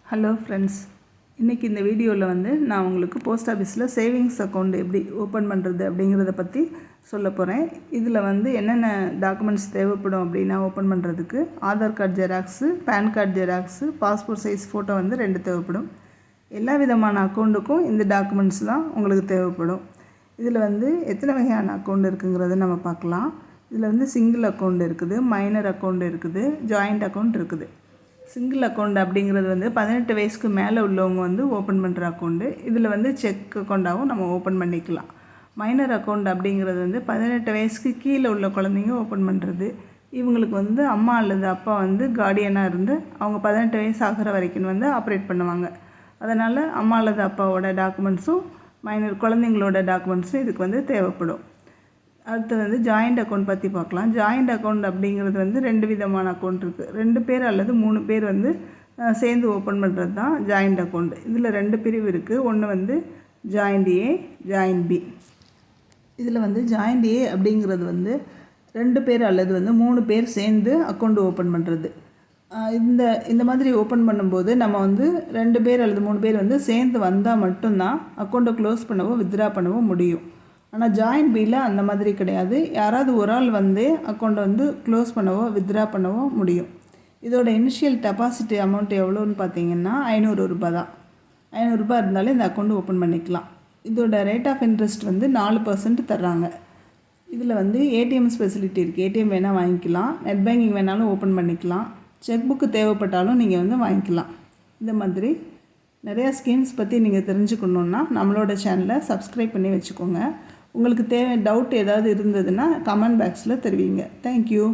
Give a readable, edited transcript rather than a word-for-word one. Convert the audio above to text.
Hello friends, இன்றைக்கி இந்த வீடியோவில் நான் உங்களுக்கு போஸ்ட் ஆஃபீஸில் சேவிங்ஸ் அக்கௌண்ட் எப்படி ஓப்பன் பண்ணுறது அப்படிங்கிறத பற்றி சொல்ல போகிறேன். இதில் என்னென்ன டாக்குமெண்ட்ஸ் தேவைப்படும் அப்படின்னா ஓப்பன் பண்ணுறதுக்கு Aadhaar card xerox, PAN card xerox, passport size photo 2 தேவைப்படும். எல்லா விதமான அக்கௌண்ட்டுக்கும் இந்த டாக்குமெண்ட்ஸ் தான் உங்களுக்கு தேவைப்படும். இதில் எத்தனை வகையான அக்கௌண்ட் இருக்குங்கிறத நம்ம பார்க்கலாம். இதில் சிங்கிள் அக்கௌண்ட் இருக்குது, மைனர் அக்கௌண்ட் இருக்குது, ஜாயிண்ட் அக்கௌண்ட் இருக்குது. சிங்கிள் அக்கௌண்ட் அப்படிங்கிறது 18 வயசுக்கு மேலே உள்ளவங்க ஓப்பன் பண்ணுற அக்கௌண்ட்டு. இதில் செக் அக்கௌண்ட்டாகவும் நம்ம ஓப்பன் பண்ணிக்கலாம். மைனர் அக்கௌண்ட் அப்படிங்கிறது 18 வயசுக்கு கீழே உள்ள குழந்தைங்க ஓப்பன் பண்ணுறது. இவங்களுக்கு அம்மா அல்லது அப்பா கார்டியனாக இருந்து அவங்க 18 வயசு ஆகிற வரைக்கும் ஆப்ரேட் பண்ணுவாங்க. அதனால் அம்மா அல்லது அப்பாவோட டாக்குமெண்ட்ஸும் மைனர் குழந்தைங்களோட டாக்குமெண்ட்ஸும் இதுக்கு தேவைப்படும். அடுத்து ஜாயிண்ட் அக்கௌண்ட் பற்றி பார்க்கலாம். ஜாயிண்ட் அக்கௌண்ட் அப்படிங்கிறது 2 விதமான அக்கௌண்ட் இருக்குது. 2 பேர் அல்லது 3 பேர் சேர்ந்து ஓப்பன் பண்ணுறது தான் ஜாயிண்ட் அக்கௌண்ட். இதில் 2 பிரிவு இருக்குது. ஒன்று ஜாயிண்ட் ஏ, ஜாயிண்ட் பி. இதில் ஜாயிண்ட் ஏ அப்படிங்கிறது 2 பேர் அல்லது 3 பேர் சேர்ந்து அக்கௌண்ட் ஓப்பன் பண்ணுறது. இந்த மாதிரி ஓப்பன் பண்ணும்போது நம்ம 2 பேர் அல்லது 3 பேர் சேர்ந்து வந்தால் மட்டும்தான் அக்கௌண்ட்டை க்ளோஸ் பண்ணவோ வித்ட்ரா பண்ணவோ முடியும். ஆனால் ஜாயிண்ட் பியில் அந்த மாதிரி கிடையாது. யாராவது ஒரு ஆள் அக்கௌண்ட்டை க்ளோஸ் பண்ணவோ வித்ட்ரா பண்ணவோ முடியும். இதோட இனிஷியல் டெபாசிட் அமௌண்ட் எவ்வளோன்னு பார்த்தீங்கன்னா 500 ரூபாய் தான். 500 ரூபாய் இருந்தாலே இந்த அக்கௌண்ட் ஓப்பன் பண்ணிக்கலாம். இதோட ரேட் ஆஃப் இன்ட்ரெஸ்ட் 4% தர்றாங்க. இதில் ஏடிஎம் ஃபெசிலிட்டி இருக்குது. ஏடிஎம் வேணால் வாங்கிக்கலாம், நெட் பேங்கிங் வேணாலும் ஓப்பன் பண்ணிக்கலாம், செக் புக்கு தேவைப்பட்டாலும் நீங்கள் வாங்கிக்கலாம். இந்த மாதிரி நிறையா ஸ்கீம்ஸ் பற்றி நீங்கள் தெரிஞ்சுக்கணுன்னா நம்மளோட சேனலை சப்ஸ்கிரைப் பண்ணி வச்சுக்கோங்க. உங்களுக்கு டவுட் ஏதாவது இருந்ததுன்னா கமெண்ட் பாக்ஸில் தெரிவிங்க. தேங்க்யூ.